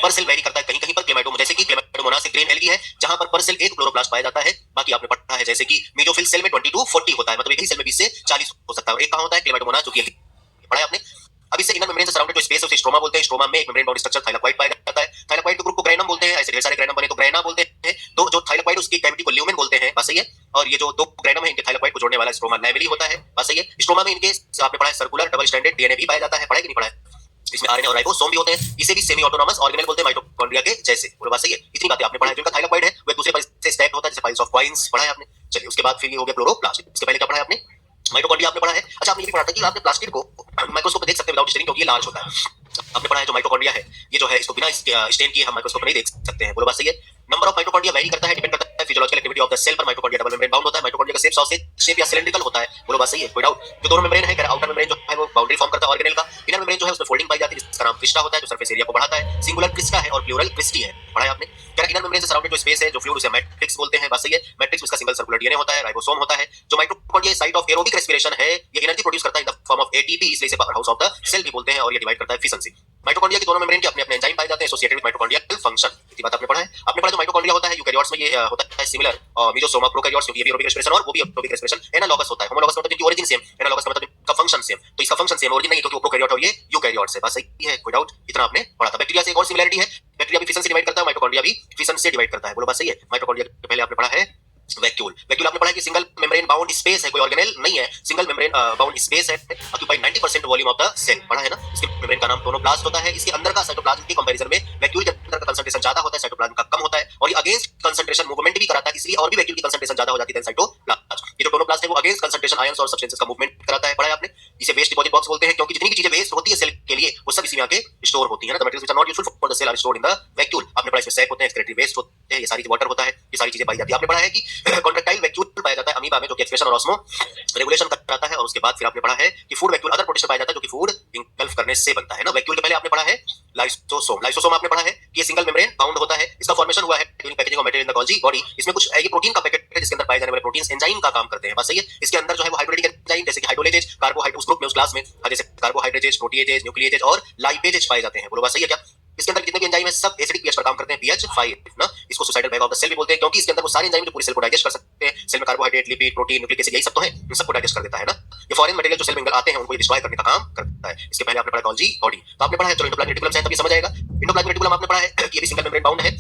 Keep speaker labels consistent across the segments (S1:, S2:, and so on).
S1: पर cell very करता है कहीं कहीं पर क्लेमाइडो, जैसे कि क्लेमाइडोमोनास एक ग्रेन एल्गी है जहां पर सेल एक क्लोरोप्लास्ट पाया जाता है। बाकी आपने पढ़ा है जैसे कि मेसोफिल सेल में 20 to 40 होता है, मतलब एक ही सेल में 20 से 40 हो सकता है। और एक कहां होता है क्लेमाइडोमोनास, जो कि पढ़ा है आपने। अब इससे इनर मेम्ब्रेन से सराउंडेड जो स्पेस है उसे स्ट्रोमा बोलते हैं। स्ट्रोमा में एक मेम्ब्रेन बाउंड स्ट्रक्चर थाइलाकोइड पाया जाता है। थाइलाकोइड के ग्रुप को ग्रैनम बोलते हैं। ऐसे ढेर सारे ग्रैनम बने तो ग्रैना बोलते हैं। तो जो थाइलाकोइड उसकी कैविटी को ल्यूमेन बोलते हैं, बात सही है। और ये जो दो ग्रैनम है इनके थाइलाकोइड को जोड़ने वाला स्ट्रोमा लैमेली होता है, बात सही है। स्ट्रोमा में इनके आपने पढ़ा है सर्कुलर डबल स्ट्रैंडेड डीएनए भी पाया जाता है, पढ़ा है कि नहीं पढ़ा है। इसमें आरएनए और राइबोसोम भी होते हैं। इसे भी सेमी ऑटोनॉमस ऑर्गेनेल बोलते हैं, माइटोकॉन्ड्रिया के जैसे। बोलो बात सही है। इतनी बातें आपने पढ़ा है। जो इनका थाइलाकोइड है वो एक दूसरे पर से स्टैक्ड होता है जैसे पाइल्स ऑफ कॉइन्स, पढ़ा है आपने। चलिए उसके बाद फिर ये हो गया क्लोरोप्लास्ट। इसके पहले क्या पढ़ा है आपने, माइटोकॉन्ड्रिया आपने पढ़ा है। अच्छा आपने ये भी पढ़ा था कि आपने प्लास्टिड को माइक्रोस्कोप में देख सकते हैं विदाउट स्टेनिंग, क्योंकि ये लार्ज होता है। आपने पढ़ा है जो माइटोकॉन्ड्रिया है ये जो है इसको बिना स्टेन किए हम माइक्रोस्कोप में नहीं देख सकते हैं। बोलो बात सही है। नंबर ऑफ माइटोकॉन्ड्रिया वेरी करता है, डिपेंड करता है physiological activity of the cell पर। माइटोकॉन्ड्रिया डबल मेम्ब्रेन बाउंड होता है। माइटोकॉन्ड्रिया का शेप सॉसेज शेप या सिलिंड्रिकल होता है। बोलो बात सही है, कोई डाउट। जो दोनों मेम्ब्रेन है, आउटर मेम्ब्रेन जो है वो बाउंड्री फॉर्म करता है ऑर्गेनेल का। इनर मेम्ब्रेन जो है उसमें फोल्डिंग पाई जाती है जिसका नाम क्रिस्टा होता है, जो सरफेस एरिया को बढ़ाता है। सिंगुलर क्रिस्टा है और प्लूरल क्रिस्टी है, पढ़ा है आपने। इनर मेम्ब्रेन से सराउंडेड जो स्पेस है जो फ्लूइड उसे मैट्रिक्स बोलते हैं, बात सही है। मैट्रिक्स उसका सिंगल सर्कुलर डीएनए होता है, राइबोसोम होता है। जो mitochondria site of aerobic respiration है, ये एनर्जी प्रोड्यूस करता है in the form of ATP, इसलिए इसे power house of the cell भी बोलते हैं। और ये डिवाइड करता है एफिशिएंसी। माइटोकॉन्ड्रिया के दोनों मेम्ब्रेन के अपने अपने एंजाइम पाए जाते हैं एसोसिएटेड विद माइटोकॉन्ड्रियल फंक्शन। इतनी बात आपने पढ़ा है। आपने पढ़ा जो माइटोकॉन्ड्रिया होता है यूकैरियोट्स में ये होता है सिमिलर और मेसोसोमा प्रोकैरियोट्स, क्योंकि ये भी एरोबिक रेस्पिरेशन और वो भी एरोबिक रेस्पिरेशन एनालॉगस होता है। होमोलॉगस मतलब इनकी ओरिजिन सेम, एनालॉगस का मतलब इनका फंक्शन सेम। तो इसका फंक्शन सेम, ओरिजिन नहीं, क्योंकि वो प्रोकैरियोट और ये यूकैरियोट्स है, बात सही है, कोई डाउट। इतना आपने पढ़ा था। बैक्टीरिया से एक और सिमिलरिटी है, बैक्टीरिया भी फिशन से डिवाइड करता है, माइटोकॉन्ड्रिया भी फिशन से डिवाइड करता है। बोलो बात सही है। माइटोकॉन्ड्रिया के पहले आपने पढ़ा है वैक्यूल। वैक्यूल आपने पढ़ा है कि सिंगल मेम्ब्रेन बाउंड स्पेस है, कोई ऑर्गेनेल नहीं है, सिंगल मेम्ब्रेन बाउंड स्पेस है, occupy 90% volume of the cell, पढ़ा है ना। इसके मेम्ब्रेन का नाम टोनोप्लास्ट होता है। इसके अंदर का साइटोप्लाज्म के कंपैरिजन में वैक्यूल के अंदर का कंसंट्रेशन ज्यादा होता है, साइटोप्लाज्म का कम होता है। और ये अगेंस्ट कंसंट्रेशन मूवमेंट भी कराता है, इसलिए और भी वैक्यूल की कंसंट्रेशन ज्यादा हो जाती है साइटोप्लाज्म। ये जो टोनोप्लास्ट है वो अगेंस्ट कंसंट्रेशन आयंस और सब्सटेंसेस का मूवमेंट कराता है, पढ़ा है आपने। इसे वेस्ट डिपॉजिट बॉक्स बोलते हैं, क्योंकि जितनी भी चीजें वेस्ट होती है सेल के लिए वो सब इसी में आके स्टोर होती है ना। The materials which are not useful for the cell are stored in the vacuole. आपने पढ़ा इसमें सैक होते हैं, एक्सक्रीटरी वेस्ट होते हैं, ये सारी वाटर होता है, ये सारी चीजें पाई जाती है। आपने पढ़ा है कि कॉन्ट्रैक्टाइल वैक्यूल पाया जाता है अमीबा में, जो कि एक्सप्रेशन और ऑस्मो रेगुलेशन कराता है। और उसके बाद फिर आपने पढ़ा है कि फूड वैक्यूल अदर प्रोटीन पाया जाता है जो कि फूड इंगल्फ करने से बनता है ना। वैक्यूल के पहले आपने पढ़ा है लाइसोसोम। लाइसोसोम आपने पढ़ा है कि ये सिंगल मेम्ब्रेन बाउंड होता है। इसका फॉर्मेशन हुआ है during packaging of material in the Golgi body. इसमें कुछ ये प्रोटीन का पैकेट है जिसके अंदर पाए जाने वाले प्रोटीन्स एंजाइम का काम करते हैं, बात सही है। इसके अंदर जो है वो हाइड्रोलिटिक एंजाइम जैसे कि हाइड्रोलेजेज, कार्बोहाइड्रेट उस ग्रुप में उस क्लास में जैसे कार्बोहाइड्रेजेज, प्रोटीएजेज, न्यूक्लिएजेज और लाइपेजेज पाए जाते हैं। बोलो बात सही है क्या। इसके अंदर जितने भी एंजाइम है सब एसिडिक पीएच पर काम करते हैं, पीएच 5 ना। इसको suicidal bag of the cell भी बोलते हैं, क्योंकि इसके अंदर वो सारे एंजाइम जो पूरे सेल को डाइजेस्ट कर सकते हैं। सेल में carbohydrate, lipid, protein, nucleic acid यही सब तो है, इन सबको डाइजेस्ट कर देता है ना। ये फॉरेन मटेरियल जो सेल में आते हैं उनको ये डिस्ट्रॉय करने का काम करता है। इसके पहले आपने पढ़ा गोल्जी बॉडी। तो आपने पढ़ा है चलो एंडोप्लाज्मिक रेटिकुलम है, तभी समझ आएगा। एंडोप्लाज्मिक रेटिकुलम आपने पढ़ा है कि ये भी सिंगल मेम्ब्रेन बाउंड है।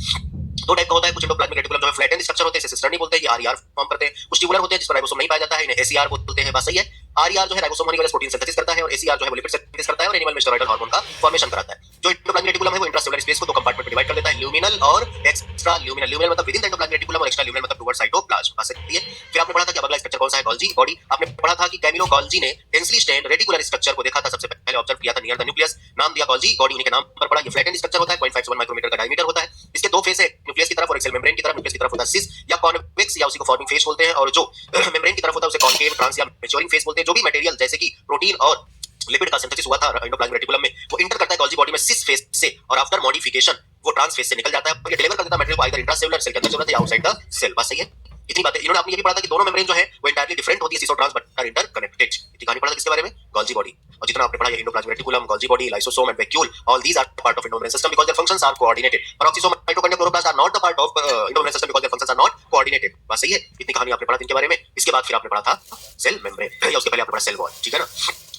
S1: दो टाइप का होता है, कुछ एंडोप्लाज्मिक रेटिकुलम जो है फ्लैटेंड स्ट्रक्चर होते हैं, इसे सिस्टर्नी बोलते हैं, ये आरईआर फॉर्म करते हैं। कुछ ट्यूबुलर होते हैं जिस पर राइबोसोम नहीं पाया जाता है, इन्हें एसीआर बोलते हैं, बात सही है। आरईआर जो है राइबोसोम होने की वजह से प्रोटीन सिंथेसिस करता है और एसीआर जो है वो लिपिड सिंथेसिस करता है और एनिमल में स्टेरॉइडल हार्मोन का फॉर्मेशन कराता है। जो एंडोप्लाज्मिक रेटिकुलम है वो इंट्रासेलुलर स्पेस को दो कंपार्टमेंट में डिवाइड कर देता है, ल्यूमिनल और एक्स्ट्रा ल्यूमिनल। ल्यूमिनल मतलब with in the endoplasmic reticulum और एक्स्ट्रा ल्यूमिनल मतलब टुवर्ड्स साइटोप्लाज्म, बात सही है। फिर आपने पढ़ा था कि अगला स्ट्रक्चर कौन सा है, गोल्जी बॉडी। आपने पढ़ा था कि कैमिलो गोल्जी ने डेंसली स्ट्रेन्ड रेटिकुलर स्ट्रक्चर को देखा था, सबसे पहले ऑब्जर्व किया था नियर द न्यूक्लियस, नाम दिया गोल्जी बॉडी, उन्हीं के नाम पर पड़ा। ये फ्लैटेंड स्ट्रक्चर होता है, 0.5 से 1 माइक्रोमीटर का डायमीटर होता है। इसके दो फेस है, न्यूक्लियस की तरफ और एक सेल मेम्ब्रेन की तरफ। न्यूक्लियस की तरफ होता है सिस या कॉन्वेक्स या उसी को फॉर्मिंग फेस बोलते हैं, और जो मेम्ब्रेन की तरफ होता है उसे कॉन्केव, ट्रांस या मैच्योरिंग फेस बोलते हैं। जो भी मटेरियल जैसे कि प्रोटीन और लिपिड का सिंथेसिस हुआ था एंडोप्लाज्मिक रेटिकुलम में, वो इंटर करता है गोल्जी बॉडी में सिस फेस से, और आफ्टर मॉडिफिकेशन वो ट्रांस फेस से निकल जाता है और ये डिलीवर कर देता है मटेरियल को आइदर इंट्रासेलुलर सेल के अंदर जरूरत है या आउटसाइड द सेल, बात सही है। इतनी बातें इन्होंने आपने ये भी पढ़ा था कि दोनों मेम्ब्रेन जो है वो एंटायरली डिफरेंट होती है, सिस और ट्रांस बट आर इंटरकनेक्टेड। इतनी कहानी पढ़ा था किसके बारे में, गोल्जी बॉडी। और जितना आपने पढ़ा है endoplasmic reticulum, Golgi body, lysosome and vacuole, all these are part of endomembrane system because their functions are coordinated. Peroxisome, mitochondria, chloroplast are not the part of endomembrane system because their functions are not coordinated, बात सही है। इतनी कहानी आपने पढ़ा इनके बारे में। इसके बाद फिर आपने पढ़ा था सेल मेम्ब्रेन, या उसके पहले आपने पढ़ा सेल वॉल, ठीक है ना।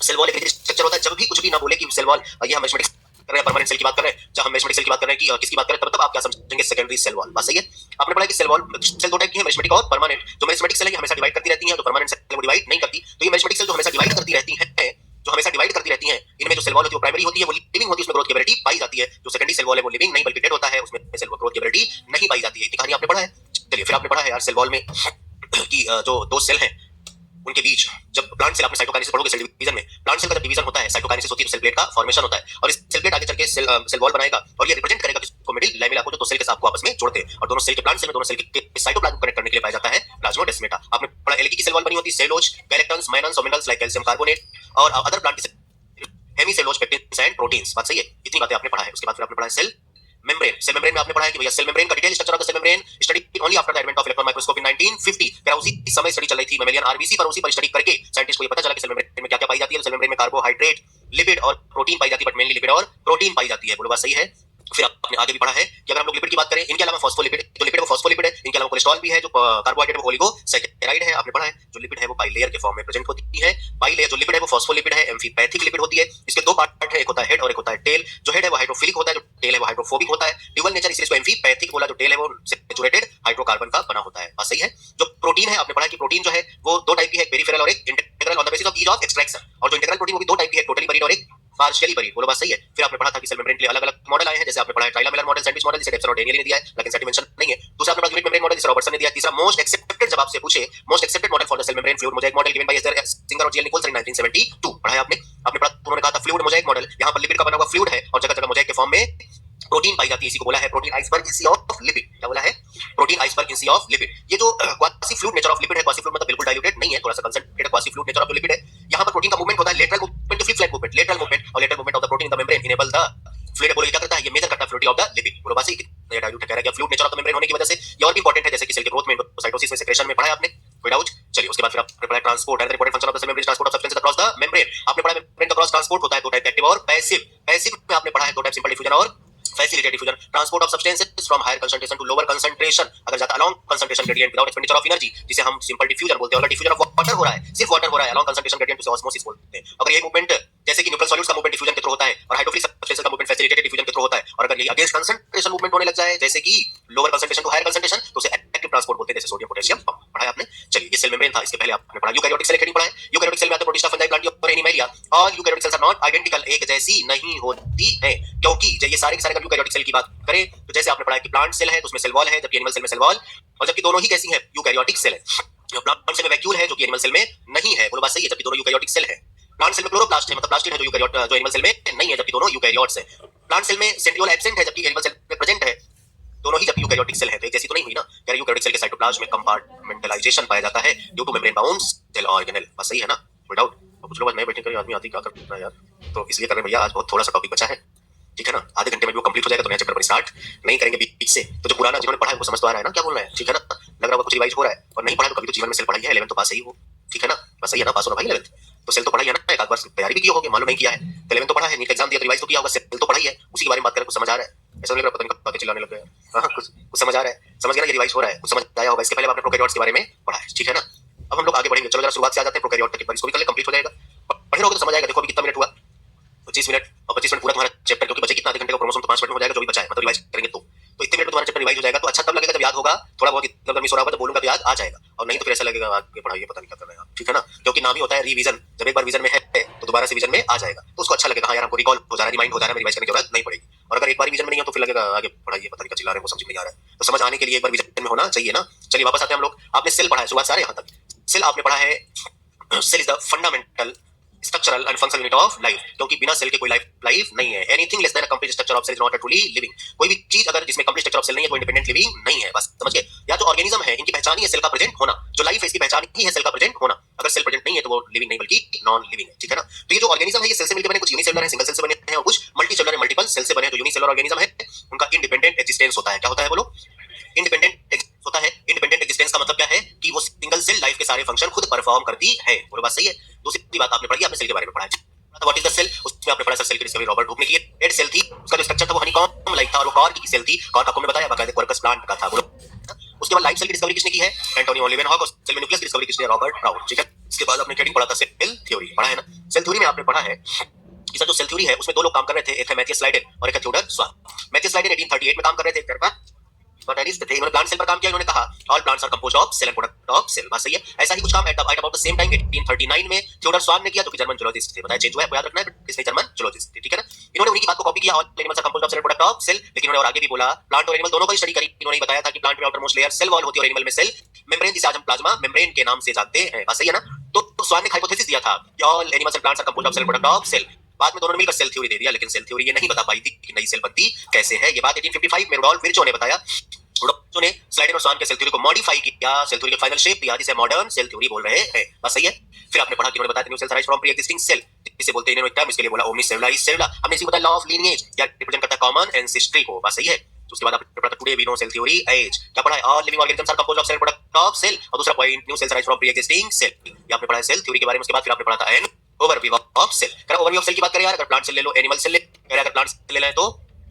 S1: सेल वॉल एक स्ट्रक्चर होता है, जब भी कुछ भी ना बोले कि सेल वॉल, ये हम मैथमेटिक्स कर रहे हैं, परमानेंट सेल की बात कर रहे हैं, जब हम मेसोमेटिक सेल की बात कर रहे हैं कि किसकी बात कर रहे हैं, तब आप क्या समझेंगे, सेकेंडरी सेल वॉल, बात सही है। आपने पढ़ा कि सेल वॉल सेल दो टाइप की है, मेसोमेटिक और परमानेंट। जो मेसोमेटिक सेल है हमेशा डिवाइड करती रहती है, जो परमानेंट सेल वो डिवाइड नहीं करती। तो ये मेसोमेटिक सेल जो हमेशा डिवाइड करती रहती है, जो हमेशा डिवाइड करती रहती है, इनमें जो सेल वॉल होती है वो प्राइमरी होती है, वो लिविंग होती है, उसमें ग्रोथ की एबिलिटी पाई जाती है। जो सेकेंडरी सेल वॉल है वो लिविंग नहीं बल्कि डेड होता है, उसमें सेल ग्रोथ की एबिलिटी नहीं पाई जाती है। इतनी कहानी आपने पढ़ा है। चलिए फिर आपने पढ़ा है यार सेल वॉल में कि जो दो सेल हैं उनके बीच, जब प्लांट सेल आपने साइटोकाइनेसिस पढ़ोगे सेल डिवीजन में, प्लांट सेल का जब डिवीजन होता है, साइटोकाइनेसिस होती है, तो सेल प्लेट का फॉर्मेशन होता है, और इस सेल प्लेट आगे चल के सेल वॉल बनाएगा और ये रिप्रेजेंट करेगा किसको, मिडिल लैमेला को, जो दो सेल के साथ आपको आपस में जोड़ते हैं। और दोनों सेल के प्लांट सेल में दोनों सेल के साइटोप्लाज्म कनेक्ट करने के लिए पाया जाता है प्लाज्मोडेस्माटा। आपने पढ़ा एल्गी की सेल वॉल बनी होती है, सेलोज, गैलेक्टन्स, माइनन्स और मिनरल्स लाइक कैल्शियम कार्बोनेट, और अदर प्लांट की हेमीसेलोज, पेक्टिन्स एंड प्रोटीन्स, बात सही है। इतनी बातें आपने पढ़ा है। उसके बाद फिर आपने पढ़ा है सेल मेम्ब्रेन। सेल मेम्ब्रेन में आपने पढ़ा है कि भैया सेल मेम्ब्रेन का detail structure of the cell membrane study only after the advent of electron microscope in 1950। क्या उसी समय स्टडी चल रही थी मैमेलियन आरबीसी पर, उसी पर स्टडी करके साइंटिस्ट को ये पता चला कि सेल मेम्ब्रेन में क्या-क्या पाई जाती है। सेल मेम्ब्रेन में कार्बोहाइड्रेट, लिपिड और प्रोटीन पाई जाती है, बट मेनली लिपिड और प्रोटीन पाई जाती है, बोलो बात सही है। फिर आपने आगे भी पढ़ा है कि अगर हम लोग लिपिड की बात करें, इनके अलावा फॉस्फोलिपिड, जो लिपिड है वो फॉस्फोलिपिड है, इनके अलावा कोलेस्ट्रॉल भी है, जो कार्बोहाइड्रेट है वो ओलिगोसैकेराइड है, आपने पढ़ा है। जो लिपिड है वो बाइलेयर के फॉर्म में प्रेजेंट होती है। बाइलेयर जो लिपिड है वो फॉस्फोलिपिड है, एम्फीपैथिक लिपिड होती है। इसके दो पार्ट है, एक होता है हेड और एक होता है टेल। जो हेड है वो हाइड्रोफिलिक होता है, जो टेल है वो हाइड्रोफोबिक होता है। ड्यूअल नेचर इसलिए इसको एम्फीपैथिक बोला, जो टेल है वो सैचुरेटेड हाइड्रोकार्बन का बना होता है। बात सही है। जो प्रोटीन है, आपने पढ़ा कि प्रोटीन जो है वो दो टाइप की है, पेरिफेरल और एक integral on the basis of ease of extraction. और जो इंटीग्रल प्रोटीन वो भी दो टाइप की है, टोटली बरीड और एक पार्शियली बरीड। बोलो बात सही है। फिर आपने पढ़ा था कि सेल मेम्ब्रेन के लिए अलग-अलग मॉडल आए हैं, जैसे आपने पढ़ा है ट्राइलामेलर मॉडल, सैंडविच मॉडल, जिसे डेप्सन और डेनियल ने दिया है, लेकिन सेट मेंशन नहीं है। दूसरा आपने पढ़ा यूनिट मेम्ब्रेन मॉडल, जिसे रॉबर्टसन ने दिया है। तीसरा मोस्ट एक्सेप्टेड, जब आपसे पूछे most accepted model for the cell membrane fluid mosaic model given by Singer और जीएल निकोल्सन इन 1972 पढ़ा है आपने। आपने पढ़ा, उन्होंने कहा था फ्लूइड मोजाइक मॉडल, यहां पर लिपिड का बना हुआ फ्लूइड है और जगह-जगह मोजाइक के फॉर्म में प्रोटीन पाई जाती है। इसी को बोला है protein iceberg in sea of lipid. क्या बोला है? Protein iceberg in sea of lipid. ये जो quasi fluid nature of lipid है, क्वासी फ्लूइड मतलब बिल्कुल डाइल्यूटेड नहीं है, थोड़ा सा concentrated quasi fluid nature of lipid है। यहां पर प्रोटीन का मूवमेंट होता है lateral movement to flip flat movement, lateral movement और lateral movement of the protein in the membrane enable the fluid. बोलो क्या करता है? ये मेजर करता है फ्लूइडिटी ऑफ द लिपिड। बोलो बात सही, ये डाइल्यूट कह रहा है कि fluid nature of the membrane होने की वजह से ये और भी इंपॉर्टेंट है, जैसे कि सेल के ग्रोथ में, साइटोसिस में, सेक्रेशन में पढ़ा है आपने। कोई डाउट? चलिए उसके बाद फिर आपने पढ़ा transport, other important function of the cell membrane, transport of substance across the membrane. आपने पढ़ा मेम्ब्रेन का क्रॉस ट्रांसपोर्ट होता है दो टाइप, एक्टिव और पैसिव। पैसिव में आपने पढ़ा है दो टाइप, सिंपल डिफ्यूजन और facilitated diffusion. Transport of substances from higher concentration to lower concentration, अगर जाता along concentration gradient without expenditure of energy, जिसे हम सिंपल डिफ्यूजन बोलते हैं। और डिफ्यूजन ऑफ वाटर हो रहा है, सिर्फ वाटर हो रहा है, अलोंग कंसंट्रेशन ग्रेडियंट उसे ऑस्मोसिस बोलते हैं। अगर ये मूवमेंट जैसे कि न्यूट्रल सॉल्यूट्स का मूवमेंट डिफ्यूजन के थ्रू होता है और हाइड्रोफिलिक सब्सटेंसेस का मूवमेंट फैसिलिटेटेड डिफ्यूजन के थ्रू होता है, और अगर ये अगेंस्ट कंसंट्रेशन मूवमेंट होने लग जाए, जैसे कि lower concentration to higher concentration, तो उसे एक्टिव ट्रांसपोर्ट बोलते हैं, जैसे सोडियम पोटेशियम पढ़ा है आपने। चलिए ये सेल मेम्ब्रेन था, इसके पहले आपने पढ़ा यूकैरियोटिक सेल हेडिंग पढ़ा है। यूकैरियोटिक सेल में आते हैं प्रोटिस्टा, फंजाई, प्लांटिया और animalia. All eukaryotic cells are not identical, एक जैसी नहीं होती है, क्योंकि ये सारे के सारे यूकैरियोटिक सेल की बात करें तो जैसे आपने पढ़ा है कि प्लांट सेल है तो उसमें सेल वॉल है, जबकि एनिमल सेल में सेल वॉल, और जबकि दोनों ही कैसी हैं? यूकैरियोटिक सेल है। प्लांट सेल में वैक्यूल है, जो कि एनिमल सेल में नहीं है। बोलो बात सही है, जबकि दोनों यूकैरियोटिक सेल है। प्लांट सेल में क्लोरोप्लास्ट है, मतलब प्लास्टिड है, जो एनिमल सेल में नहीं है, जबकि दोनों यूकैरियोट्स है। प्लांट सेल में सेंट्रियोल एब्सेंट है, जबकि एनिमल सेल में प्रेजेंट है, दोनों ही जबकि यूकैरियोटिक सेल है। तो एक जैसी तो नहीं हुई ना यार। यूकैरियोटिक सेल के साइटोप्लाज्म में कंपार्टमेंटलाइजेशन पाया जाता है due to membrane bound cell organelle. बस सही है ना? कोई डाउट? कुछ लोग आज नए बैठे कर आदमी आती क्या करना है यार, तो इसलिए कर रहे हैं भैया, आज बहुत थोड़ा सा टॉपिक बचा है, ठीक है ना? आधे घंटे में वो कंप्लीट हो जाएगा तो नया चैप्टर स्टार्ट नहीं करेंगे बीच से। तो जो पुराना जिन्होंने पढ़ा है वो समझ तो आ रहा है ना क्या बोल रहा है, ठीक है ना? लग रहा होगा कुछ रिवाइज हो रहा है, और नहीं पढ़ा तो कभी तो जीवन में सेल पढ़ाई है, 11th तो पास ही हो, ठीक है ना? बस सही है ना? पास होना भाई 11th तो सेल तो पढ़ाई है ना, एक आध बार तैयारी भी की होगी, मालूम नहीं किया है तो 11th तो पढ़ा है, नीट एग्जाम दिया तो रिवाइज तो किया होगा, सेल तो पढ़ाई है, उसी के बारे में बात करें, कुछ समझ आ रहा है? ऐसा लग रहा है पता नहीं कब बातें चिल्लाने लग गए। हां कुछ समझ आ रहा है, समझ गया ना? ये रिवाइज हो रहा है, कुछ समझ आया होगा। इसके पहले आपने प्रोकैरियोट्स के बारे में पढ़ा है, ठीक है ना? अब हम लोग आगे बढ़ेंगे। चलो जरा शुरुआत से आ जाते हैं प्रोकैरियोट तक, एक बार इसको भी कर ले, कंप्लीट हो जाएगा। पढ़े रहोगे तो समझ आएगा। देखो अभी कितना मिनट हुआ, 25 मिनट, और 25 मिनट पूरा तुम्हारा चैप्टर, क्योंकि बचे कितना आधे घंटे का क्रोमोसोम, तो 5 मिनट में हो जाएगा जो भी बचा है, मतलब रिवाइज करेंगे तो इतने मिनट में तुम्हारा चैप्टर रिवाइज हो जाएगा। तो अच्छा तब लगेगा जब याद होगा, थोड़ा बहुत इधर मिस हो रहा होगा तो बोलूंगा तो याद आ जाएगा, और नहीं तो फिर ऐसा लगेगा आगे पढ़ाई पता नहीं क्या कर रहे हैं, ठीक है ना? क्योंकि नाम ही होता है रिवीजन, जब एक बार विजन में है तो दोबारा से विजन में आ जाएगा, तो उसको अच्छा लगेगा, हाँ यार हमको रिकॉल हो जा रहा है, रिमाइंड हो जा रहा है, रिवाइज करने की जरूरत नहीं पड़ेगी। और अगर एक बार विजन में नहीं हो तो फिर लगेगा आगे पढ़ाई पता नहीं क्या चिल्ला रहे हैं, वो समझ नहीं आ रहा है। तो समझ आने के लिए एक बार विजन में होना चाहिए ना। चलिए वापस आते हैं हम लोग। आपने सेल पढ़ा है, शुरुआत से आ रहे हैं यहाँ तक। सेल आपने पढ़ा है, cell is the fundamental structural and functional unit of life, क्योंकि बिना सेल के कोई लाइफ नहीं है। Anything less than a complete structure of cell is not a truly living. कोई भी चीज अगर जिसमें कंप्लीट स्ट्रक्चर ऑफ सेल नहीं है, वो इंडिपेंडेंट लिविंग नहीं है। बस समझ गए? या जो ऑर्गेनिज्म है इनकी पहचान ही है सेल का प्रेजेंट होना, जो लाइफ है इसकी पहचान ही है सेल का प्रेजेंट होना। अगर सेल प्रेजेंट नहीं है तो वो लिविंग नहीं बल्कि नॉन लिविंग है, ठीक है ना? तो ये जो ऑर्गेनिज्म है ये सेल से मिलकर बने, कुछ यूनिसेलुलर है, सिंगल सेल से बने हैं, और कुछ मल्टीसेलुलर है, मल्टीपल सेल से बने हैं। जो यूनिसेलुलर ऑर्गेनिज्म है उनका इंडिपेंडेंट एग्जिस्टेंस होता है। क्या होता है बोलो? इंडिपेंडेंट होता है। इंडिपेंडेंट एग्जिस्टेंस का मतलब क्या है? कि वो सिंगल सेल लाइफ के सारे फंक्शन खुद परफॉर्म करती है। बोलो बात सही है? दूसरी बात आपने पढ़ी, आपने सेल के बारे में पढ़ा है, व्हाट इज द सेल, उसमें आपने पढ़ा सेल की डिस्कवरी रॉबर्ट हुक ने की है। एड सेल थी, उसका जो स्ट्रक्चर था वो हनीकॉम्ब लाइक था, और वो कॉर्क की सेल थी। कॉर्क आपको मैं बताया बाकायदा क्वर्कस प्लांट का था। बोलो उसके बाद लाइफ सेल की डिस्कवरी किसने की है? Antonio Leeuwenhoek. और सेल में न्यूक्लियस की डिस्कवरी किसने? रॉबर्ट प्राउड, ठीक है? इसके बाद आपने हेडिंग पढ़ा था सेल थ्योरी, पढ़ा है ना? सेल थ्योरी में आपने पढ़ा है कि जो सेल थ्योरी है उसमें दो लोग काम कर रहे थे, एक है मैथियस स्लाइडेन और एक है थियोडर स्वान। मैथियस स्लाइडेन 1838 में काम कर रहे थे, एक तरफा बॉटनिस्ट थे, इन्होंने प्लांट सेल पर काम किया। इन्होंने कहा all plants are composed of cell and product of cell. बात सही है? ऐसा ही कुछ काम at about the same time 1839 में थियोडर स्वान ने किया, जो कि जर्मन जूलॉजिस्ट थे। बताया चेंज हुआ है, याद रखना है, किसने? जर्मन जूलॉजिस्ट थे, ठीक है ना? इन्होंने उन्हीं की बात को कॉपी किया, all animals are composed of cell and product of cell. लेकिन इन्होंने और आगे भी बोला, प्लांट और एनिमल दोनों को स्टडी करी। इन्होंने बताया था कि प्लांट में outer most layer cell wall होती है और एनिमल में सेल मेम्ब्रेन, जिसे आज हम प्लाज्मा मेम्ब्रेन के नाम से जानते हैं। बात सही है ना? तो स्वान ने हाइपोथेसिस दिया था कि all animals and plants are composed of cell and product of cell. बाद में दोनों ने मिलकर सेल थ्योरी दे दिया, लेकिन सेल थ्योरी ये नहीं बता पाई थी कि नई सेल बनती कैसे है। ये बात 1855 में रुडोल्फ विर्चो ने बताया। रुडोल्फ ने स्लाइडेन और स्वान के सेल थ्योरी को मॉडिफाई किया, सेल थ्योरी के फाइनल शेप दिया, जिसे मॉडर्न सेल थ्योरी बोल रहे हैं। बस सही है? फिर आपने पढ़ा कि उन्होंने बताया new cells arise from pre existing cell, जिसे बोलते हैं इन्होंने टर्म इसके लिए बोला ओमनीसेलुलर सेलुलर। हमने इसी को बताया लॉ ऑफ लीनिएज, या रिप्रेजेंट करता है कॉमन एंसेस्ट्री को। बस सही है? उसके बाद आपने पढ़ा today we know cell theory as. क्या पढ़ा है? All living organisms are composed of cell product of cell. और दूसरा point new cells arise from pre existing cell. ये आपने पढ़ा है सेल थ्योरी के बारे में। उसके बाद फिर आपने पढ़ा था एन ओवरव्यू ऑफ सेल। अगर ओवरव्यू ऑफ सेल की बात करें यार, अगर प्लांट सेल ले लो, एनिमल सेल ले, अगर प्लांट सेल ले लें तो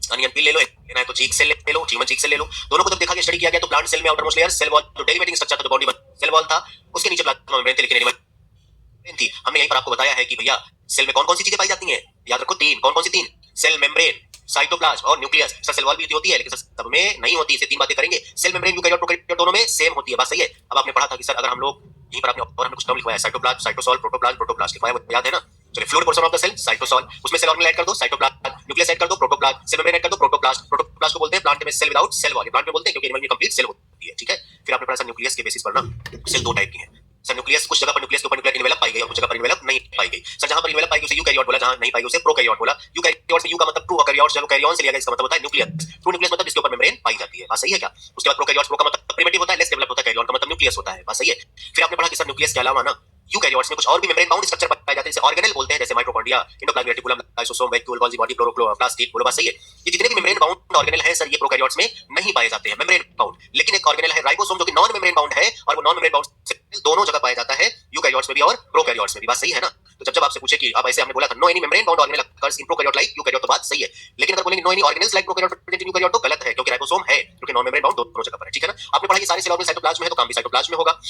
S1: अनियन पील ले लो, लेना है तो चीक सेल ले लो, चीमन चीक सेल ले लो। दोनों को जब देखा गया, स्टडी किया गया तो प्लांट सेल में outer most layer cell wall जो डेरिवेटिंग स्ट्रक्चर था, जो बाउंड्री सेल वॉल था, उसके नीचे प्लाज्मा मेम्ब्रेन थी, लेकिन एनिमल थी। हमने यहीं पर आपको बताया है कि भैया सेल में कौन कौन सी चीजें पाई जाती हैं, याद रखो तीन। कौन कौन सी तीन? सेल मेम्ब्रेन, साइटोप्लाज्म और न्यूक्लियस। सर सेल वॉल भी होती है, लेकिन सब में नहीं होती। इसे तीन बातें करेंगे। सेल मेम्ब्रेन यूकेरियोट प्रोकैरियोट दोनों में सेम होती है, बात सही है। अब आपने पढ़ा था कि सर अगर हम लोग यहीं पर आपने और हमने कुछ टर्म लिखवाया है, साइटोप्लाज्म, साइटोसॉल, प्रोटोप्लाज्म, प्रोटोप्लास्ट लिखवाया, वो याद है ना? चलिए, fluid portion of the cell cytosol, उसमें सेल ऑर्गेनेल ऐड कर दो साइटोप्लाज्म, न्यूक्लियस ऐड कर दो प्रोटोप्लाज्म, सेल मेम्ब्रेन ऐड कर दो प्रोटोप्लास्ट। प्रोटोप्लास्ट को बोलते हैं प्लांट में cell without cell wall, plant में बोलते हैं क्योंकि एनिमल में कंप्लीट सेल होती है, ठीक है। फिर आपने पढ़ा सर न्यूक्लियस के बेसिस पर ना सेल दो टाइप की है। सर न्यूक्लियस कुछ जगह पर न्यूक्लियस के ऊपर न्यूक्लियर इनवेलप पाई गई और कुछ जगह पर इनवेलप नहीं पाई गई। सर जहां पर इनवेलप पाई गई उसे यूकैरियोट बोला, जहां नहीं पाई गई उसे प्रोकैरियोट बोला। यूकैरियोट्स में यू का मतलब ट्रू, अकैरियोट्स जब कैरियन से लिया गया इसका मतलब होता है न्यूक्लियस। ट्रू न्यूक्लियस मतलब जिसके ऊपर मेम्ब्रेन पाई जाती है, बात सही है क्या? उसके बाद प्रोकैरियोट्स, प्रो का मतलब प्रिमिटिव होता है, लेस डेवलप होता है, कैरियन का मतलब न्यूक्लियस होता है, बात सही है। फिर आपने पढ़ा कि सर न्यूक्लियस के अलावा ना यूकैरियोट्स में कुछ और भी मेम्ब्रेन बाउंड स्ट्रक्चर पाए जाते हैं, जैसे ऑर्गेनेल बोलते हैं, जैसे mitochondria, endoplasmic reticulum, lysosome, vacuole, Golgi body, chloroplast, बोलो बात सही है। ये जितने भी मेम्ब्रेन बाउंड ऑर्गेनेल हैं सर, ये प्रोकैरियोट्स में नहीं पाए जाते हैं मेम्ब्रेन बाउंड। लेकिन एक ऑर्गेनेल है राइबोसोम, जो कि नॉन मेम्ब्रेन बाउंड है, और वो नॉन मेम्ब्रेन बाउंड दोनों जगह पाया जाता है, यूकैरियोट्स में भी और प्रोकैरियोट्स में भी, बात सही है ना? तो जब आपसे पूछे कि अब ऐसे हमने बोला था no any membrane bound organelle occurs in prokaryote like eukaryote, तो बात सही है। लेकिन अगर बोलेंगे no any organelles like prokaryote present in eukaryote, तो गलत है, क्योंकि राइबोसोम है, क्योंकि नॉन मेम्ब्रेन बाउंड दोनों जगह पर है, ठीक है ना? आपने पढ़ा कि सारे सेल ऑर्गेनेल साइटोप्लाज्म में है, तो काम भी साइटोप्लाज्म में होगा,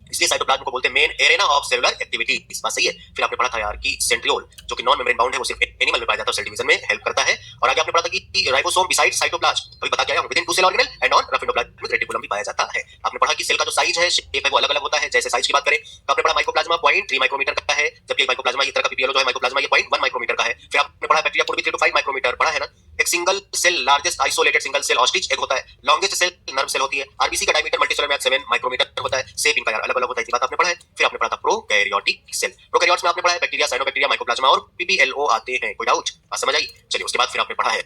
S1: इसलिए साइटोप्लाज्म को बोलते हैं main arena of cellular activity, इस बात सही है। फिर आपने पढ़ा था यार कि सेंट्रियोल जो कि नॉन मेम्ब्रेन बाउंड है, वो सिर्फ एनिमल में पाया जाता है, सेल डिवीजन में हेल्प करता है। और आगे आपने पढ़ा था कि राइबोसोम बिसाइड साइटोप्लाज्म, अभी बता क्या within two cell organelle and on rough endoplasmic reticulum भी पाया जाता है। आपने पढ़ा कि सेल का जो साइज है, शेप है, वो अलग अलग होता है। जैसे साइज की बात करें तो आपने पढ़ा माइकोप्लाज्मा 0.3 माइक्रोमीटर का है, जबकि माइकोप्लाज्मा ये तरह का पीपीएल जो है माइकोप्लाज्मा ये 0.1 माइक्रोमीटर का है। फिर आपने पढ़ा बैक्टीरिया कोड भी 3 to 5 माइक्रोमीटर, पढ़ा है ना? एक single cell largest isolated single cell ostrich egg होता है, लॉन्गेस्ट सेल नर्व सेल होती है, आरबीसी का डायमीटर मल्टीसेलुलर में 7 माइक्रोमीटर होता है, शेप इनका यार अलग अलग होता है, ये बात आपने पढ़ा है। फिर आपने पढ़ा था प्रोकैरियोटिक सेल, प्रोकैरियोट्स में आपने पढ़ा है बैक्टीरिया, साइनोबैक्टीरिया, माइकोप्लाज्मा और पीपीएलओ आते हैं, कोई डाउट? बात समझ आई? चलिए, उसके बाद फिर आपने पढ़ा है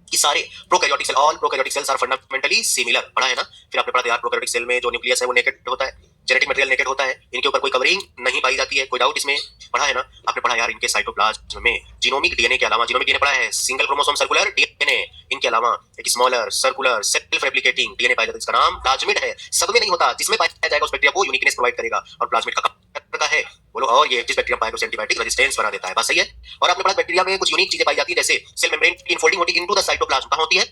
S1: कि सारे prokaryotic cell, all prokaryotic cells are fundamentally similar, पढ़ा है ना? फिर आपने पढ़ा था यार प्रोकैरियोटिक सेल में जो न्यूक्लियस है वो नेकेड होता है, जेनेटिक मटेरियल नेकेड होता है, इनके ऊपर कोई कवरिंग नहीं पाई जाती है, कोई डाउट इसमें? पढ़ा है ना? आपने पढ़ा यार इनके साइटोप्लाज्म में जीनोमिक डीएनए के अलावा, जीनोमिक डीएनए पढ़ा है, सिंगल क्रोमोसोम सर्कुलर डीएनए, इनके अलावा एक smaller circular self replicating DNA पाया जाता है, इसका नाम प्लाज्मिड है। सब में नहीं होता, जिसमें पाया जाएगा उस बैक्टीरिया को यूनिकनेस प्रोवाइड करेगा, और प्लाज्मिड का काम है बोलो, और ये जिस बैक्टीरिया पाएगा उसे एंटीबायोटिक रेजिस्टेंस बना देता है, बात सही है। और आपने पढ़ा बैक्टीरिया में कुछ यूनिक चीजें पाई जाती है, जैसे सेल मेम्ब्रेन की इनफोल्डिंग होती है इनटू द साइटोप्लाज्म, कहां होती है?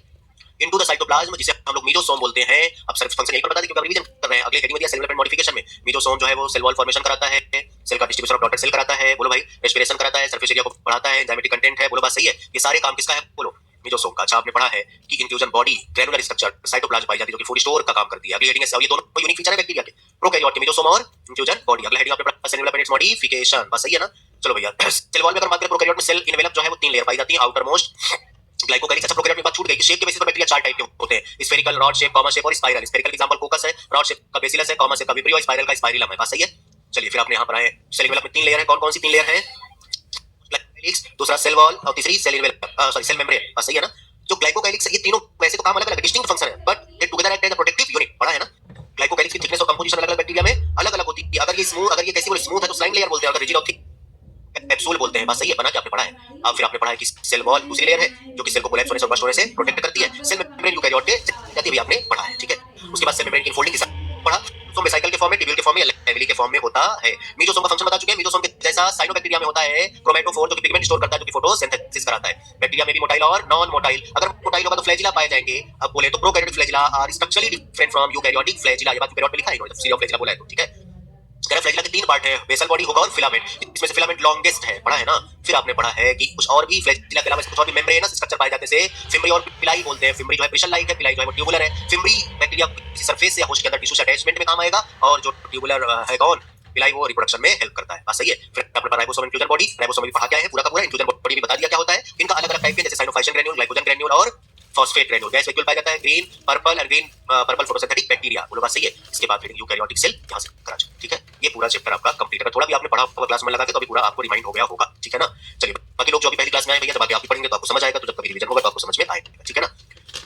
S1: इनटू द साइटोप्लाज्म, जिसे हम लोग मीजोसोम बोलते हैं। अब सर फंक्शन यही पर बता दें क्योंकि रिवीजन कर रहे हैं, अगले हेडिंग में दिया सेल डेवलपमेंट मॉडिफिकेशन में। मीजोसोम जो है वो सेल वॉल फॉर्मेशन कराता है, सेल का डिस्ट्रीब्यूशन ऑफ डॉटर सेल कराता है, बोलो भाई, रेस्पिरेशन कराता है, सरफेस एरिया को बढ़ाता है, एंजाइमेटिक कंटेंट है, बोलो बात सही है। ये सारे काम किसका है? बोलो मीजोसोम का। अच्छा, आपने पढ़ा है कि infusion body granular structure cytoplasm पाई जाती है, जो कि फूड स्टोर का काम करती है। अगली हेडिंग है, ये दोनों यूनिक फीचर है बैक्टीरिया के, प्रोकैरियोट के, मीजोसोम और इन्फ्यूजन बॉडी। अगला हेडिंग आपने पढ़ा सेल डेवलपमेंट मॉडिफिकेशन, बात सही है ना? चलो भैया, सेल वॉल में अगर बात करें प्रोकैरियोट में सेल इनवेलप जो है वो 3 लेयर पाई जाती है, आउटर मोस्ट ग्लाइकोकाइलिक्स। अच्छा, प्रोकैरियोट में बात छूट गई कि शेप के बेसिस पर बैक्टीरिया 4 टाइप के होते हैं, spherical, rod shape, comma shape और स्पाइरल। स्फेरिकल का एग्जांपल कोकस है, रॉड शेप का बेसिलस है, कॉमा शेप का विब्रियो, स्पाइरल का स्पाइरिलम है, बात सही है। चलिए, फिर आपने यहां पर आए, सेल इनवेलप में 3 लेयर है, कौन कौन सी 3 लेयर है? ग्लाइकोकाइलिक्स, दूसरा सेल वॉल और तीसरी cell envelope, sorry cell membrane, बात सही है ना? जो ग्लाइकोकाइलिक्स है, ये तीनों वैसे तो काम अलग अलग डिस्टिंक्ट फंक्शन है, but they together act as a protective unit, पढ़ा है ना? ग्लाइकोकाइलिक्स की थिकनेस और कंपोजिशन अलग अलग बैक्टीरिया में अलग अलग होती है। अगर ये स्मूथ, अगर ये कैसी बोले स्मूथ है तो स्लाइम लेयर बोलते हैं, अगर रिजिड और थिक कैप्सूल बोलते हैं, बात सही है, बना के आपने पढ़ा है। अब फिर आपने पढ़ा है कि सेल वॉल दूसरी लेयर है जो कि सेल को कोलैप्स होने से और बर्स्ट होने से प्रोटेक्ट करती है, सेल मेम्ब्रेन यूकैरियोट के जाती भी आपने पढ़ा है, ठीक है। उसके बाद सेल मेम्ब्रेन की इनफोल्डिंग के साथ पढ़ा, मीजोसोम बेसाइकल के फॉर्म में, टिब्यूल के फॉर्म में, लेविली के फॉर्म में होता है। मीजोसोम का फंक्शन बता चुके हैं, मीजोसोम के जैसा साइनोबैक्टीरिया में होता है क्रोमैटोफोर, जो कि पिगमेंट स्टोर करता है, जो कि फोटोसिंथेसिस कराता है। बैक्टीरिया में भी मोटाइल और नॉन मोटाइल, अगर मोटाइल होगा तो फ्लैजिला पाए जाएंगे। अब बोले तो prokaryotic flagella are structurally different from eukaryotic flagella, ये बात यूकैरियोट में लिखा है इन्होंने, सीरियो फ्लैजिला बोला है तो, ठीक है। फ्लैजिला के 3 पार्ट है, बेसल बॉडी, हुक और फिलामेंट, इसमें से फिलामेंट लॉन्गेस्ट है, पढ़ा है ना? फिर आपने पढ़ा है कि कुछ और भी फ्लैजिला के अलावा कुछ और भी मेम्ब्रेनस स्ट्रक्चर पाए जाते हैं, फिम्ब्री और पिलाई बोलते हैं। फिम्ब्री जो है प्रेशर लाइक है, पिलाई जो है वो ट्यूबुलर है। फिम्ब्री बैक्टीरिया किसी सरफेस से या होस्ट के अंदर टिश्यू से अटैचमेंट में काम आएगा, और जो ट्यूबुलर है कौन, पिलाई, वो रिप्रोडक्शन में हेल्प करता है, बात सही है। फिर आपने पढ़ा राइबोसोम इन्फ्यूजन बॉडी, राइबोसोम में भी पढ़ा क्या है पूरा का पूरा, इन्फ्यूजन बॉडी भी बता दिया क्या होता है। इनका अलग अलग टाइप है, जैसे साइनोफाइसिन ग्रैन्यूल, ग्लाइकोजन ग्रैन्यूल और फॉस्फेट ग्रैन्यूल। गैस वैक्यूल पाया जाता है, green, purple and green purple photosynthetic bacteria, बोलो बात सही है। इसके बाद फिर यूकैरियोटिक सेल यहां से करा, ठीक है। ये पूरा चैप्टर आपका कंप्लीट है, थोड़ा भी आपने पढ़ा होगा क्लास में लगा के तो अभी पूरा आपको रिमाइंड हो गया होगा, ठीक है ना? चलिए, बाकी लोग जो अभी पहली क्लास में आए भैया, जब आगे आप पढ़ेंगे तो आपको समझ आएगा, तो जब कभी रिवीजन होगा तो आपको समझ में आएगा, ठीक है ना?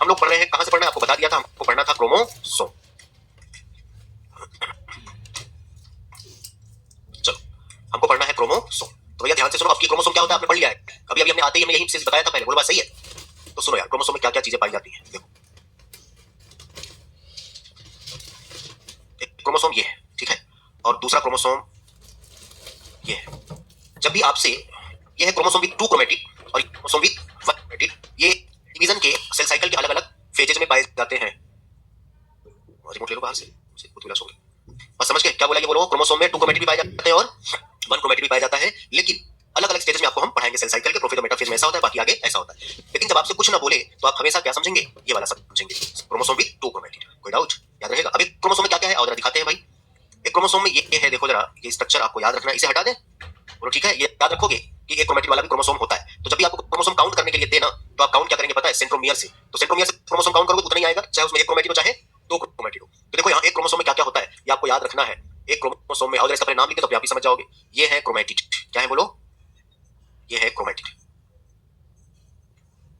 S1: हम लोग पढ़ रहे हैं, कहां से पढ़ना है आपको बता दिया था, हमको पढ़ना था क्रोमोसोम। चलो, हमको पढ़ना है क्रोमोसोम, तो भैया ध्यान से सुनो। आपकी क्रोमोसोम क्या होता है आपने पढ़ लिया है, अभी अभी हमने आते ही हमने यही से बताया था पहले, बोलो बात सही है। तो सुनो यार, क्रोमोसोम में क्या क्या चीजें पाई जाती हैं, देखो। क्रोमोसोम ये है, ठीक है, और दूसरा क्रोमोसोम ये है। जब भी आपसे, ये है क्रोमोसोम विद 2 क्रोमेटिड और क्रोमोसोम विद 1 क्रोमेटिड, ये डिवीजन के फेजेज में पाए जाते हैं। रिमोट ले लो बाहर से, खुद विलास हो गए। बस समझ गए क्या बोला? ये बोलो क्रोमोसोम में 2 क्रोमेटिड भी पाए जाते हैं और 1 क्रोमेटिड भी पाया जाता है, लेकिन अलग अलग स्टेज में आपको हम पढ़ाएंगे। सेल साइकिल के प्रोफेज और मेटाफेज में ऐसा होता है, बाकी आगे ऐसा होता है। लेकिन जब आपसे कुछ ना बोले तो आप हमेशा क्या समझेंगे? ये वाला समझेंगे, क्रोमोसोम विद 2 क्रोमेटिड। कोई डाउट? याद रहेगा। अब एक क्रोमोसोम में क्या क्या है और जरा दिखाते हैं भाई। एक क्रोमोसोम में ये है, देखो जरा, ये स्ट्रक्चर आपको याद रखना है। इसे हटा दें, बोलो ठीक है। ये याद रखोगे कि एक क्रोमेटिड वाला भी क्रोमोसोम होता है। तो जब भी आपको क्रोमोसोम काउंट करने के लिए देना, तो आप काउंट क्या करेंगे पता है? सेंट्रोमियर से। तो सेंट्रोमियर से क्रोमोसोम काउंट करोगे तो उतना ही आएगा, चाहे उसमें एक क्रोमेटिड हो चाहे 2 क्रोमेटिड हो। तो देखो यहाँ एक क्रोमोसोम में क्या क्या होता है ये आपको याद रखना है। एक क्रोमोसोम में, और इसका नाम लिखे तो आप ही समझ जाओगे। ये है क्रोमेटिड। क्या है बोलो? ये है क्रोमेटिड।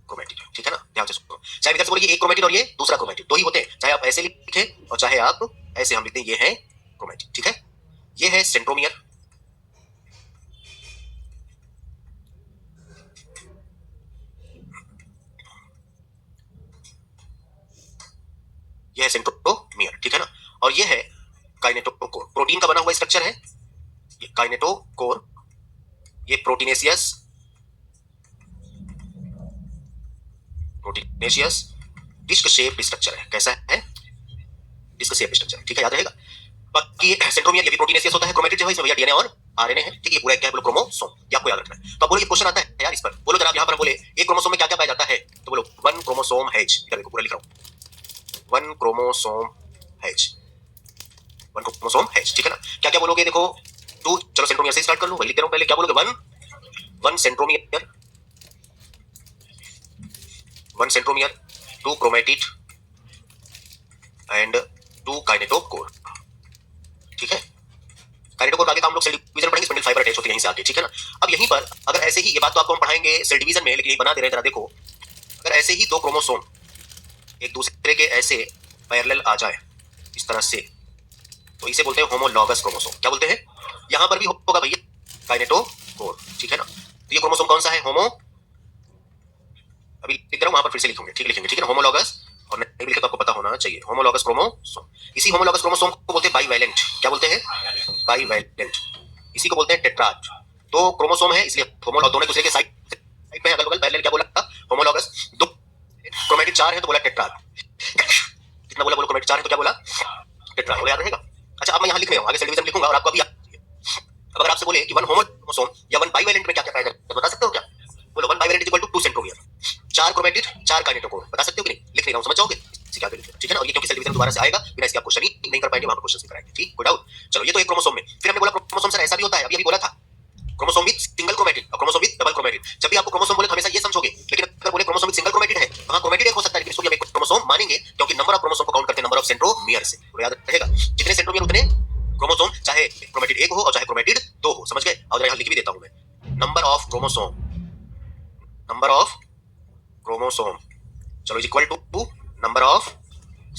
S1: क्रोमेटिड, ठीक है ना? ध्यान से सुनो। चाहे इधर से बोलिए एक क्रोमेटिड और ये दूसरा क्रोमेटिड, दो ही होते हैं। चाहे आप ऐसे लिखे और चाहे आप ऐसे हम लिखते हैं, ये है क्रोमेटिड, ठीक है। ये है सेंट्रोमियर। ये है सेंट्रोमियर, ठीक है ना। और ये है काइनेटोकोर, प्रोटीन का बना हुआ स्ट्रक्चर है ये काइनेटोकोर। ये प्रोटीनेशियस डिस्क शेप स्ट्रक्चर है। कैसा है? डिस्क शेप स्ट्रक्चर, ठीक है, याद रहेगा। बाकी सेंट्रोमियर ये भी प्रोटीनेशियस होता है। क्रोमेटिड जो है इसमें भैया डीएनए और आरएनए है, ठीक है। ये पूरा क्या है बोलो? क्रोमोसोम। ये आपको याद रखना है। तो अब बोलो ये क्वेश्चन आता है यार इस पर, बोलो जरा। यहाँ पर बोले एक क्रोमोसोम में क्या क्या पाया जाता है, तो बोलो 1 क्रोमोसोम हैज। इधर देखो पूरा लिख रहा हूँ, 1 क्रोमोसोम हैज, 1 क्रोमोसोम हैज, ठीक है ना। क्या क्या बोलोगे? देखो 2, चलो सेंट्रोमियर से स्टार्ट कर लो, वही लिख रहा हूँ पहले। क्या बोलोगे? 1 centromere, 1 centromere, 2 chromatid and 2 kinetochore, ठीक है। काइनेटोकोर का आगे काम लोग सेल डिवीजन पढ़ेंगे, स्पिंडल फाइबर अटैच होते हैं यहीं से आगे, ठीक है ना। अब यहीं पर अगर ऐसे ही, ये बात तो आपको हम पढ़ाएंगे सेल डिवीजन में, लेकिन ये बना दे रहे हैं जरा देखो। अगर ऐसे ही 2 क्रोमोसोम एक दूसरे के ऐसे पैरेलल आ जाए इस तरह से, तो इसे बोलते हैं होमोलॉगस क्रोमोसोम। क्या बोलते हैं? यहां पर भी होगा भैया काइनेटोकोर, ठीक है ना। तो ये क्रोमोसोम कौन सा है? होमो, अभी लिख रहा हूं, वहां पर फिर से लिखूंगे, ठीक लिखेंगे, ठीक है ना। होमोलॉगस, और नहीं लिखे तो आपको पता होना चाहिए। होमोलॉगस क्रोमोसोम, इसी होमोलॉगस क्रोमोसोम को बोलते हैं बाईवैलेंट। क्या बोलते हैं? बाईवैलेंट। इसी को बोलते हैं टेट्राड। 2 क्रोमोसोम है इसलिए होमो, और दोनों दूसरे के साइड पे अगल बगल। पहले क्या बोला था? होमोलॉगस। 2 क्रोमेटिड 4 है तो बोला टेट्राड। कितना बोला? बोलो क्रोमेटिड 4 है तो क्या बोला? टेट्राड। बोला याद रहेगा। अच्छा अब मैं यहाँ लिख रहा हूँ, आगे सेल डिवीजन लिखूंगा और आपको अभी अब अगर आपसे बोले कि 1 होमोक्रोमोसोम या 1 बाइवैलेंट में क्या क्या पाया जाता है, बता सकते हो क्या? बोलो 1 bivalent equal to 2 centromere, 4 chromatid, 4 kinetochore. बता सकते हो कि नहीं? लिख रहा हूं, समझ जाओगे। इससे क्या करेंगे, ठीक है ना। और ये क्योंकि सेल डिवीजन दोबारा से आएगा, बिना इसके आप क्वेश्चन ही नहीं कर पाएंगे, वहां पर क्वेश्चन भी कराएंगे, ठीक। कोई डाउट? चलो ये तो एक क्रोमोसोम में। फिर हमने बोला क्रोमोसोम सर ऐसा भी होता है, अभी बोला था क्रोमोसोम विद सिंगल क्रोमेटिड और क्रोमोसोम विद डबल क्रोमेटिड। जब भी आपको क्रोमोसोम बोले तो हमेशा ये समझोगे, लेकिन अगर बोले क्रोमोसोम विद सिंगल क्रोमेटिड है तो हां क्रोमेटिड एक हो सकता है, लेकिन इसको भी हम एक क्रोमोसोम मानेंगे क्योंकि नंबर ऑफ क्रोमोसोम को काउंट करते हैं नंबर ऑफ सेंट्रोमियर से। तो याद रहेगा, जितने सेंट्रोमियर उतने क्रोमोसोम, चाहे क्रोमेटिड एक हो और चाहे क्रोमेटिड 2 हो। समझ गए? और यहां लिख भी देता हूं मैं, number of chromosome, number of chromosome, चलो is equal to number of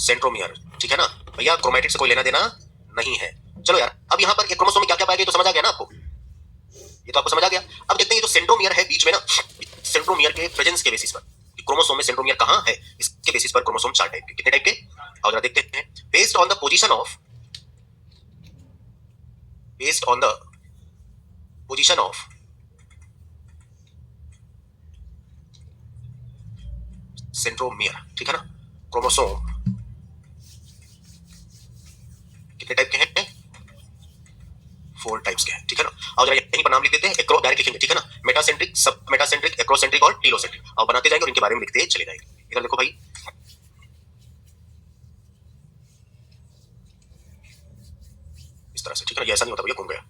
S1: centromere, ठीक है ना। भैया क्रोमेटिड से कोई लेना देना नहीं है। चलो यार, अब यहाँ पर एक क्रोमोसोम में क्या क्या पाएगा तो समझ आ गया ना आपको, ये तो आपको समझ आ गया। अब देखते हैं ये जो सेंट्रोमियर है बीच में ना, सेंट्रोमियर के प्रेजेंस के बेसिस पर क्रोमोसोम में सेंट्रोमियर कहां है, इसके बेसिस पर क्रोमोसोम 4 टाइप के, कितने टाइप के, और जरा देखते हैं। Based on the position of, based on the position of centromere, ठीक है ना। क्रोमोसोम कितने टाइप के हैं? 4 टाइप्स के हैं, ठीक है ना। और जरा यहीं पर नाम लिख देते हैं, एक्रो डायरेक्ट लिखेंगे, ठीक है ना। मेटासेंट्रिक, सब मेटासेंट्रिक, एक्रोसेंट्रिक और टीलोसेंट्रिक, और बनाते जाएंगे और इनके बारे में लिखते चले जाएंगे। इधर देखो भाई, इस तरह से, ठीक है ना। ये ऐसा नहीं होता भैया, घूम गया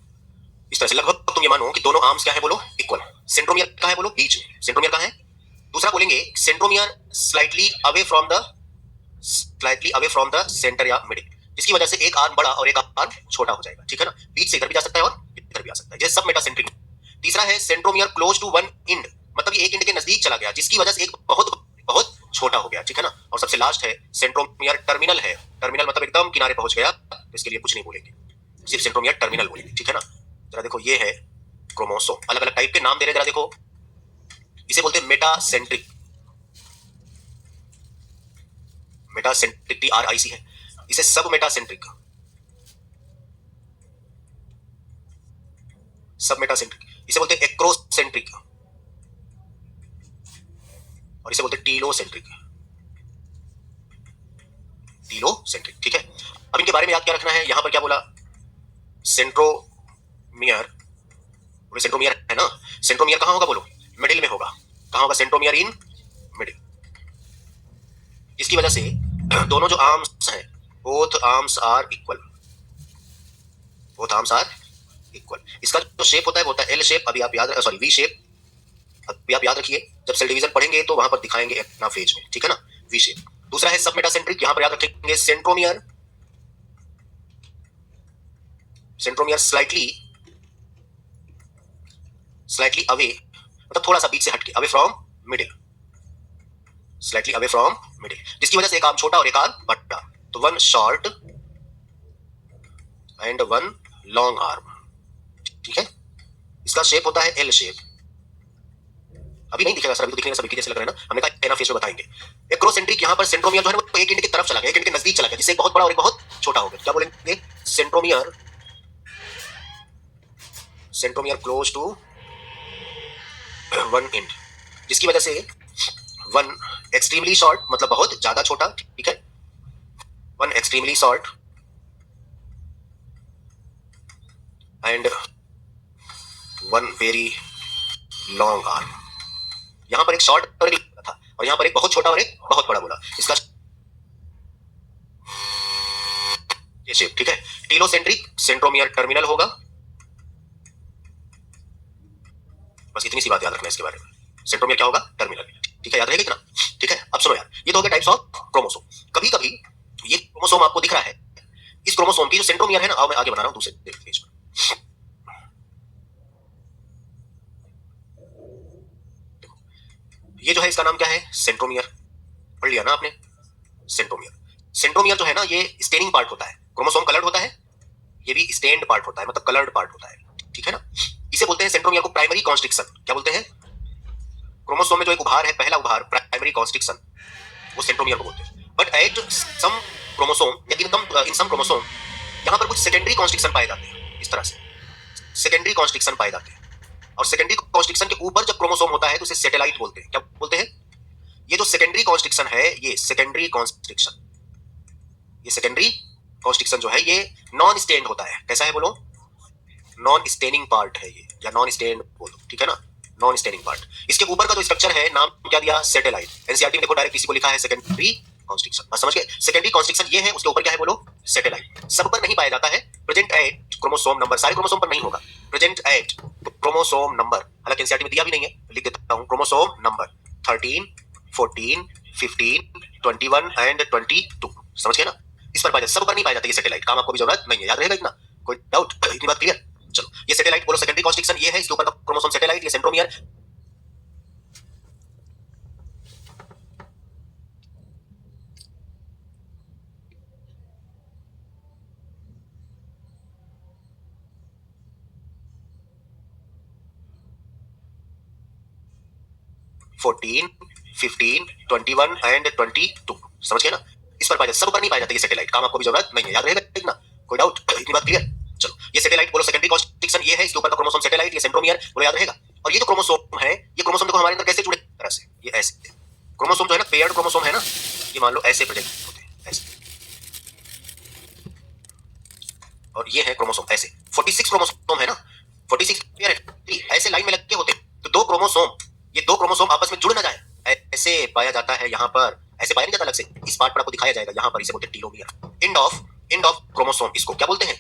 S1: इस तरह से। लगभग तुम ये मानो कि दोनों आर्म्स क्या है बोलो? इक्वल। सेंट्रोमियर कहां है बोलो? बीच में। सेंट्रोमियर कहां है? दूसरा बोलेंगे centromere slightly away from the, slightly away from the centre या मिडिल, जिसकी वजह से एक आर्म बड़ा और एक आर्म छोटा हो जाएगा, ठीक है ना। बीच से इधर भी जा सकता है और इधर भी आ सकता है, जैसे सब मेटासेंट्रिक। तीसरा है centromere close to one end, मतलब ये एक इंड के नजदीक चला गया, जिसकी वजह से एक बहुत बहुत छोटा हो गया, ठीक है ना। और सबसे लास्ट है सेंट्रोमियर टर्मिनल है। टर्मिनल मतलब एकदम किनारे पहुंच गया, तो इसके लिए कुछ नहीं बोलेंगे, सिर्फ सेंट्रोमियर टर्मिनल बोलेंगे, ठीक है ना। जरा देखो ये है क्रोमोसोम, अलग अलग टाइप के नाम दे रहे, जरा देखो। इसे बोलते हैं मेटासेंट्रिक, मेटासेंट्रिक TRIC है। इसे सब मेटासेंट्रिक, सब मेटासेंट्रिक, इसे बोलते हैं एक्रोसेंट्रिक, और इसे बोलते हैं टीलोसेंट्रिक। टीलोसेंट्रिक। ठीक है, अब इनके बारे में याद क्या रखना है, यहां पर क्या बोला, सेंट्रोमियर, सेंट्रोमियर है ना, सेंट्रोमियर कहां होगा बोलो, मिडिल में होगा। कहां होगा सेंट्रोमियर, इन मिडिल। इसकी वजह से दोनों जो आर्म्स हैं, both arms are equal, both arms are equal. इसका जो शेप होता है वो होता है एल शेप, अभी आप याद, सॉरी वी शेप, अभी आप याद रखिए, जब सेल डिवीजन पढ़ेंगे तो वहां पर दिखाएंगे एनाफेज में, ठीक है ना, वी शेप। दूसरा है सब मेटासेंट्रिक, यहां पर याद रखेंगे सेंट्रोमियर, सेंट्रोमियर स्लाइटली अवे, मतलब थोड़ा सा बीच से हटके, away from middle, slightly away from middle, जिसकी वजह से एक आर्म छोटा और एक आर्म बड़ा, तो one short and one long arm. ठीक है, इसका शेप होता है एल शेप। अभी नहीं दिखेगा सर, अभी तो दिखेगा, सभी जैसे लग रहा है ना, हमने कहा एनाफेज में बताएंगे। एक्रोसेंट्रिक, यहां पर सेंट्रोमियर जो है वो एक इंड की तरफ चला गया, एक इंड के नजदीक चला गया, जिससे एक बहुत बड़ा और एक बहुत छोटा हो गया। क्या बोलेंगे, centromere, centromere close to one end, जिसकी वजह से वन एक्सट्रीमली शॉर्ट, मतलब बहुत ज्यादा छोटा, ठीक है, one extremely short and one very long arm. यहां पर एक शॉर्ट और एक लंबा था, और यहां पर एक बहुत छोटा और एक बहुत बड़ा बोला, इसका ये शेप। ठीक है, टीलोसेंट्रिक, सेंट्रोमियर टर्मिनल होगा, बस इतनी सी बात याद रखना है इसके बारे में, सेंट्रोमियर क्या होगा, टर्मिनल। ठीक है, याद रहेगा इतना। ठीक है, अब सुनो यार, ये तो हो गया टाइप्स ऑफ क्रोमोसोम। कभी कभी ये क्रोमोसोम आपको दिख रहा है, इस क्रोमोसोम की जो सेंट्रोमियर है ना, आओ मैं आगे बना रहा हूं दूसरे पेज पर। ये जो है इसका नाम क्या है, सेंट्रोमियर, पढ़ लिया ना आपने, सेंट्रोमियर। सेंट्रोमियर जो है ना, ये स्टेनिंग पार्ट होता है, क्रोमोसोम कलर्ड होता है, ये भी स्टेन्ड पार्ट होता है, मतलब कलर्ड पार्ट होता है। ठीक है ना, इसे बोलते हैं सेंट्रोमियर को प्राइमरी कॉन्स्ट्रिक्शन। क्या बोलते हैं, क्रोमोसोम में जो एक उभार है, पहला उभार, प्राइमरी कॉन्स्ट्रिक्शन, वो सेंट्रोमियर को बोलते हैं। But at some chromosome, in some chromosome, यहां पर कुछ सेकेंडरी कॉन्स्ट्रिक्शन पाए जाते हैं, इस तरह से सेकेंडरी कॉन्स्ट्रिक्शन पाए जाते हैं। और सेकेंडरी कॉन्स्ट्रिक्शन के ऊपर जब क्रोमोसोम होता है तो उसे सैटेलाइट बोलते हैं। क्या बोलते हैं, ये जो सेकेंडरी कॉन्स्ट्रिक्शन है, ये सेकेंडरी कॉन्स्ट्रिक्शन, ये सेकेंडरी कॉन्स्ट्रिक्शन जो है, ये नॉन स्टेन्ड होता है। कैसा है बोलो, नॉन स्टेनिंग पार्ट है ये, या नॉन स्टेन्ड बोलो, ठीक है ना, नॉन स्टेनिंग पार्ट। इसके ऊपर का जो स्ट्रक्चर है, नाम क्या दिया, सैटेलाइट। एनसीईआरटी में देखो डायरेक्ट इसी को लिखा है, सेकेंडरी कॉन्स्ट्रिक्शन। बस समझ गए, सेकेंडरी कॉन्स्ट्रिक्शन ये है, उसके ऊपर क्या है बोलो, सैटेलाइट। सब पर नहीं पाया जाता है, प्रेजेंट एट क्रोमोसोम नंबर, सारे क्रोमोसोम पर नहीं होगा, प्रेजेंट एट क्रोमोसोम नंबर, हालांकि एनसीईआरटी में दिया भी नहीं है, लिख देता हूं, क्रोमोसोम नंबर 13, 14, 15, 21 एंड 22। समझ गए ना, इस पर पाया जाता, सब पर नहीं पाया जाता ये सैटेलाइट। काम आपको भी जरूरत नहीं है, याद रहेगा इतना, कोई डाउट, इतनी बात क्लियर। चलो, ये सैटेलाइट बोलो, सेकेंडरी कॉन्स्ट्रिक्शन ये है, इसके ऊपर का क्रोमोसोम सैटेलाइट, ये सेंट्रोमियर। Fourteen, 15, 21 and 22। समझ गए ना, इस पर पाया जाता, सब पर नहीं पाया जाता ये सैटेलाइट। काम आपको भी जरूरत नहीं है, याद रहेगा इतना, कोई डाउट, इतनी बात क्लियर। चलो, ये सैटेलाइट बोलो, सेकेंडरी कॉन्स्ट्रिक्शन ये है, इसके ऊपर का क्रोमोसोम सैटेलाइट, ये सेंट्रोमियर बोलो, याद रहेगा। और ये जो क्रोमोसोम है, ये क्रोमोसोम देखो हमारे अंदर कैसे जुड़े, तरह से ये ऐसे क्रोमोसोम जो है ना, पेयर्ड क्रोमोसोम है ना, ये मान लो ऐसे प्रेजेंट होते हैं, ऐसे, और ये है क्रोमोसोम ऐसे। 46 क्रोमोसोम है ना, 46 पेयर है, ऐसे लाइन में लगे होते हैं। तो दो क्रोमोसोम, ये दो क्रोमोसोम आपस में जुड़ ना जाए, ऐसे पाया जाता है। यहाँ पर ऐसे पाया नहीं जाता अलग से, इस पार्ट पर आपको दिखाया जाएगा, यहाँ पर इसे बोलते हैं टीलोमियर। एंड ऑफ क्रोमोसोम, इसको क्या बोलते हैं,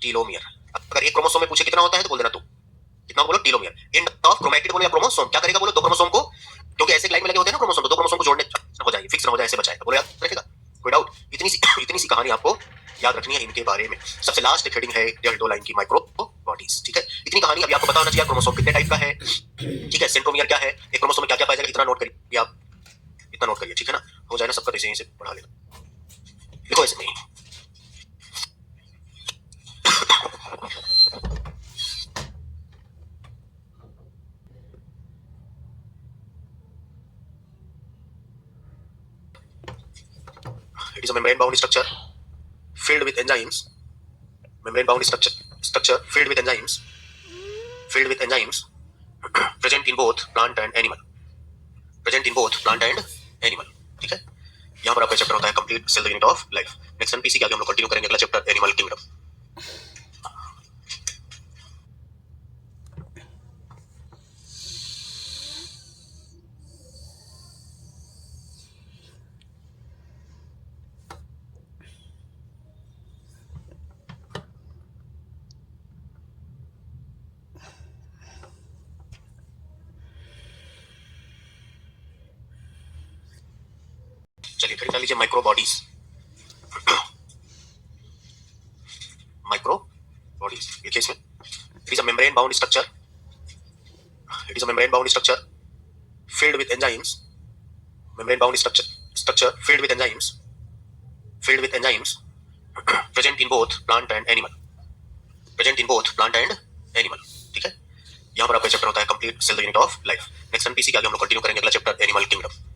S1: टीलोमियर। अगर एक क्रोमोसोम में पूछे कितना होता है तो बोल देना तुम, कितना बोलो, टीलोमियर। एंड ऑफ क्रोमैटिड बोलो या क्रोमोसोम, क्या करेगा बोलो, दो क्रोमोसोम को, क्योंकि ऐसे लाइन में लगे होते हैं ना क्रोमोसोम, तो दो क्रोमोसोम को जोड़ने हो जाएगी, फिक्स ना हो जाए, ऐसे बचाएगा, बोलो, याद रखेगा, कोई डाउट। इतनी सी कहानी आपको याद रखनी है इनके बारे में। सबसे लास्ट हेडिंग है 1.5-2 लाइन की, माइक्रो बॉडीज। ठीक है, इतनी कहानी अभी आपको पता होना चाहिए, क्रोमोसोम कितने टाइप का है, ठीक है, सेंट्रोमियर क्या है, एक क्रोमोसोम में क्या क्या पाया जाएगा, इतना नोट करिए आप, इतना नोट करिए, ठीक है ना, हो जाए ना सबका, ऐसे यहीं से पढ़ा लेना, देखो ऐसे नहीं। It is a membrane bound structure filled with enzymes, membrane bound structure filled with enzymes present in both plant and animal, present in both plant and animal। ठीक है, यहाँ पर आपका चैप्टर होता है complete cell the unit of life. Next NPC के आगे हम लोग कंटिन्यू करेंगे अगला चैप्टर एनिमल किंगडम। चलिए फिर लीजिए माइक्रो बॉडीज। माइक्रो बॉडीज देखिए इसमें it is a membrane bound structure, it is a membrane bound structure filled with enzymes, membrane bound structure filled with enzymes present in both plant and animal, present in both plant and animal। ठीक है, यहाँ पर आपका chapter होता है complete cell the unit of life. Next NPC के आगे हम लोग कंटिन्यू करेंगे अगला चैप्टर एनिमल किंगडम।